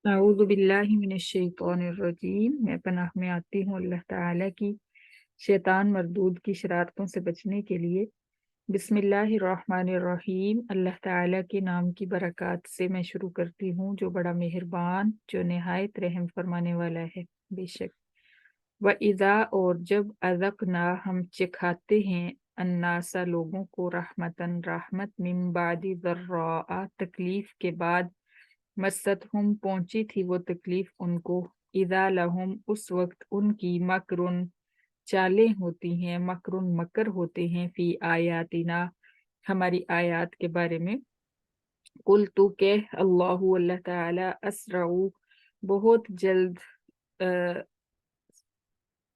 अऊज़ु बिल्लाहि मिनश्शैतानिर्रजीम। मैं पनाह में आती हूँ अल्लाह ताला की शैतान मरदूद की शरारतों से बचने के लिए। बिस्मिल्लाहिर्रहमानिर्रहीम। अल्लाह ताला के नाम की बरकत से मैं शुरू करती हूँ, जो बड़ा मेहरबान, जो निहायत रहम फरमाने वाला है। बेशक व इज़ा, और जब अज़क़ना, हम चिखाते हैं, अन्नासा, लोगों को, रहमतन, रहमत, मिन बादी ज़र्रा, तकलीफ के बाद, मस्सत हम, पहुंची थी वो तकलीफ उनको, इदा लहुम, उस वक्त उनकी, मकरुन, चालें होती हैं, मकरुन, मकर होते हैं, फी आयातिना, हमारी आयात के बारे में। कुल तू कह, अल्लाहु, अल्लाह ताला, असराउ, बहुत जल्द, अ,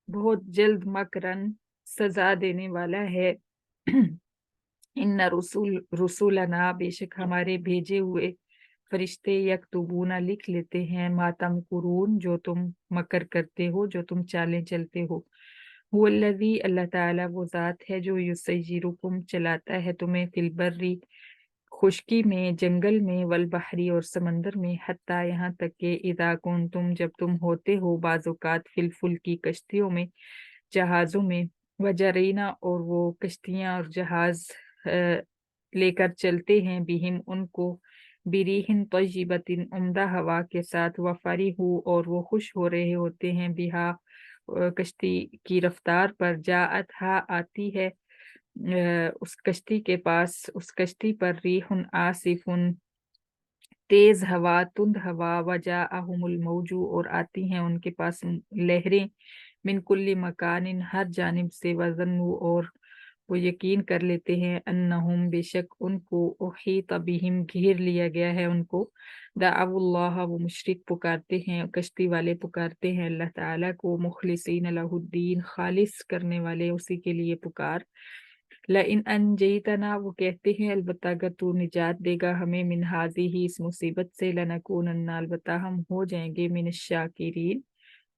बहुत जल्द, मकरन, सजा देने वाला है। इन्ना रसूलना, बेशक हमारे भेजे हुए फरिश्ते, यकतुबूना, लिख लेते हैं, मातम कुरून, जो तुम मकर करते हो, जो तुम चालें चलते हो। हुवल्लज़ी, अल्लाह ताला वो ज़ात है जो युसय्यिरुकुम, चलाता है तुम्हें, फिल बर्री, खुश्की में, जंगल में, वल बहरी, और समंदर में, हत्ता, यहाँ तक के, इदा कुंतुम, जब तुम होते हो, बाज़ात, फिल फुल्की, कश्तियों में, जहाज़ों में, वजरीना, और वो कश्तियाँ और जहाज लेकर चलते हैं, बिहिम, उनको, बिरीहिन तय्यिबतिन, उम्दा हवा के साथ, वफरिहू, और वो खुश हो रहे होते हैं, बिहा, कश्ती की रफ्तार पर, जाअत, हा, आती है, उस कश्ती के पास, उस कश्ती पर, रीहुन आसिफुन, तेज हवा, तुंद हवा, वजाअहुमुल मौजू, और आती हैं उनके पास लहरें, मिन कुल्ली मकानिन, हर जानिब से, वजन्नु, और वो यकीन कर लेते हैं, अन्नहुम, बेशक उनको, उहीत बिहिम, घेर लिया गया है उनको। दाअवुल्लाह, वो मुशरिक पुकारते हैं, कश्ती वाले पुकारते हैं अल्लाह ताला को, मुखलिसीन लहुद्दीन, खालिस करने वाले उसी के लिए पुकार। ला इन अनजैतना, वो कहते हैं अलबत्ता अगर तू निजात देगा हमें, मिन हाजी ही, इस मुसीबत से, लनकूनन्ना, अलबत्ता हम हो जाएंगे, मिन शाकिरीन,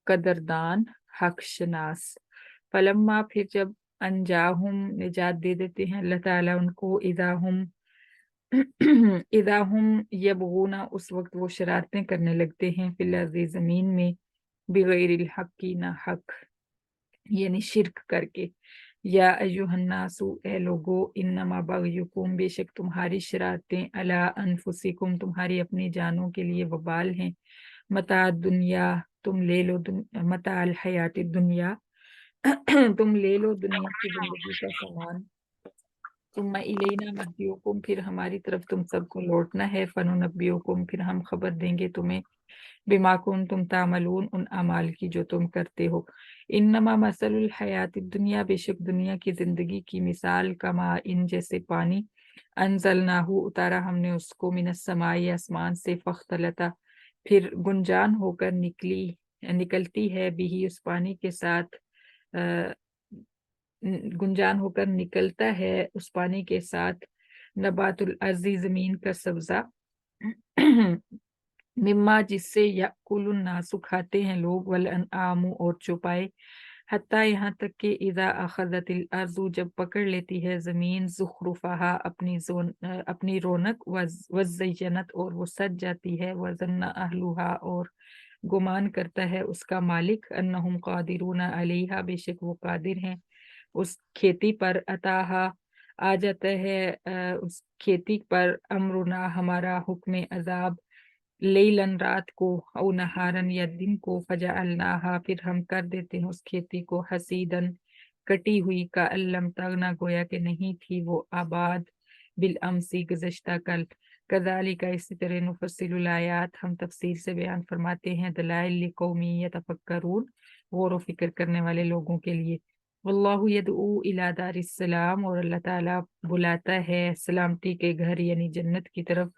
कदरदान, हक शनास। फलम्मा, फिर जब, अनजाहुम, निजात दे देते हैं अल्लाह ताला उनको, इदाहुम इदाहुम यबगूना, उस वक्त वो शरारतें करने लगते हैं, फिल अर्ज़ि, जमीन में, बिगैरिल हक़्क़ि, ना हक, यानी शिरक करके। या अय्युहन्नासु, ए लोगो, इन्नमा बग़युकुम, बेशक तुम्हारी शरारतें, अला अनफुसिकुम, तुम्हारी अपनी जानों के लिए वबाल हैं, मता दुनिया, तुम ले लो, मता अल हयाति दुनिया, तुम ले लो दुनिया की जिंदगी का सामान। सुम्मा इलैना मर्जिउकुम, फिर हमारी तरफ तुम सबको लौटना है, फनुनब्बिउकुम, फिर हम खबर देंगे तुम्हें, बिमा कुंतुम तामलून, उन अमाल की जो तुम करते हो। इन्नमा मसलुल हयाति दुनिया, बेशक दुनिया की जिंदगी की मिसाल, कमा इन, जैसे पानी, अनजलनाहु, उतारा हमने उसको, मिनस समाई, आसमान से, फख्तलता, फिर गुंजान होकर निकलती है, बिही, उस पानी के साथ, अ, गुंजान होकर निकलता है उस पानी के साथ, नबातुल अर्ज़ी, जमीन का सब्जा, मिम्मा, जिससे याकुलुन नासु, खाते हैं लोग, वल अनआमु, और चौपाए, हत्ता, यहाँ तक कि, इज़ा अखज़तिल अर्ज़ु, जब पकड़ लेती है जमीन, ज़ुखरुफ़हा, अपनी रौनक, वज़्ज़य्यनत, और वो सज जाती है, वज़न्ना अहलुहा, और गुमान करता है उसका मालिक, अन्नहुम कादिरून अलैहा, बेशक वो कादिर हैं उस खेती पर, अताहा, आ जाता है उस खेती पर, अमरुना, हमारा हुक्म अजाब, लेलन, रात को, औ नहारन, या दिन को, फजअलनाहा, फिर हम कर देते हैं उस खेती को, हसीदन, कटी हुई, का अल्लम तगना, गोया कि नहीं थी वो आबाद, बिल अमसी, गुज़श्ता कल, कज़ालिका, इसी तरह, नुफस्सिलुल आयात, हम तफसील से बयान फरमाते हैं, दलाइल लिकौमी यतफक्करून, गौर व फिक्र करने वाले लोगों के लिए। वल्लाहु यदऊ इला दारिस सलाम, और अल्लाह ताला बुलाता है सलामती के घर, यानी जन्नत की तरफ,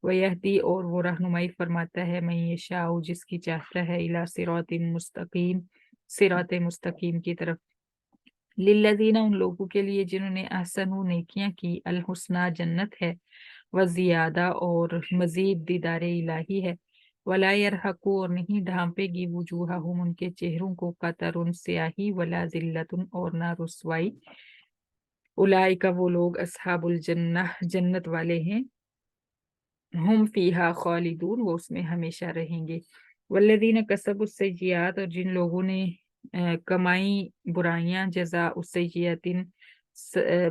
वयहदी, और वो रहनुमाई फरमाता है, मैं यशाउ, जिसकी चाहता है, इला सिरातिन मुस्तकीम, सिरात मुस्तकीम की तरफ। लिल्लज़ीना, उन लोगों के लिए जिन्होंने अहसनु, नेकियां की, अल हुस्ना, जन्नत है, व ज़ियादा, और मजीद, दीदार इलाही है, वला यरहकु, और नहीं ढांपेगी, वुजूहहुम, उनके चेहरों को, कतरुन, स्याही, वला जिल्लतुन, और ना रुसवाई, उलाइका, वो लोग, अस्हाबुल जन्नह, जन्नत वाले हैं, हम फीहा खालिदून, वो उसमें हमेशा रहेंगे। वल्लज़ीन कसबु सय्यिआत, और जिन लोगों ने कमाई बुराइयां, जज़ा उस्सय्यतिन,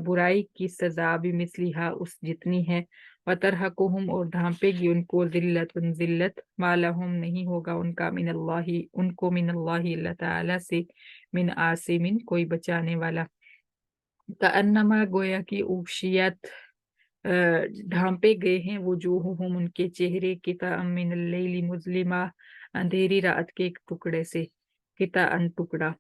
बुराई की सजा भी मिसलिहा, उस जितनी है। वतरहकुहुम, और ढांपेगी उनको जिल्लतुन जिल्लत, मालहुम, नहीं होगा उनका मिनल्लाहि अल्लाह ताला से, मिन आसिमिन, कोई बचाने वाला। कअन्नमा, गोया की उगशियत, ढांपे गए हैं वो जो हम उनके चेहरे, किता मिनल लैली मुज़लिमा, अंधेरी रात के एक टुकड़े से, किता अन टुकड़ा।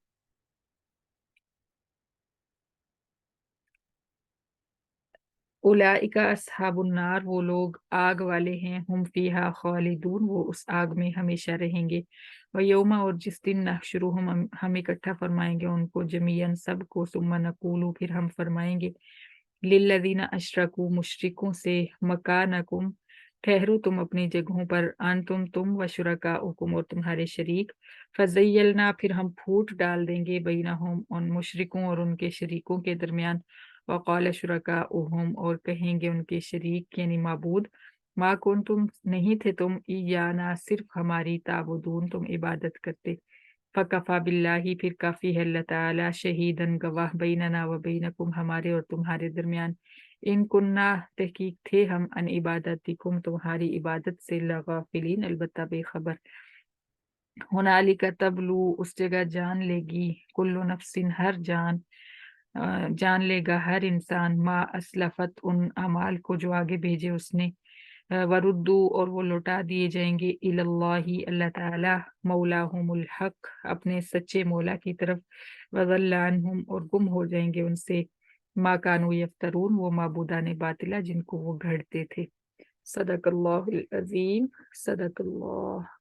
उलाइका अस्हाबुन नार, वो लोग आग वाले हैं। हम फीहा खालिदून, वो उस आग में हमेशा रहेंगे। व यौमा, और जिस दिन नहशुरू, हम इकट्ठा फरमाएंगे उनको, जमीयन, सबको, सुम्मा नकूलू, फिर हम फरमाएंगे, लिल्लज़ीना अशरकू, मुशरिकों से, मकानकुम, ठहरो तुम अपनी जगहों पर, तुम व शुरकाउकुम, और तुम्हारे शरीक। फज़य्यलना, फिर हम फूट डाल देंगे, बैनहुम, उन मुशरिकों और उनके शरीकों के दरमियान। वक़ाल शुरकाउहुम, और कहेंगे उनके शरीक यानी माबूद, मा कुंतुम, नहीं थे तुम, इयाना, सिर्फ हमारी, ताबुदून, तुम इबादत करते। फ़कफ़ा बिल्लाहि, फिर काफ़ी है अल्लाह ताला, शहीदन, गवाह, बैनना व बैनकुम, हमारे और तुम्हारे दरमियान। इन कुन्ना, तहकीक थे हम, अन इबादतिकुम, तुम्हारी इबादत से, लगाफिलीन, अलबत्ता बेखबर। हुनालिका तबलू, उस जगह जान लेगी, कुल्लु नफ्सिन, हर जान, जान लेगा हर इंसान, मा असलफत, उन अमाल को जो आगे भेजे उसने। वरुद्दू, और वो लौटा दिए जाएंगे, इलल्लाही, अल्लाह ताला, मौलाहुमुल हक, अपने सच्चे मौला की तरफ। वज़ल्ला अन्हुम, और गुम हो जाएंगे उनसे, मा कानू यफ्तरून, वो माबूदान बातिला जिनको वो घड़ते थे। सदकल्लाहुल अज़ीम। सदकल्लाह।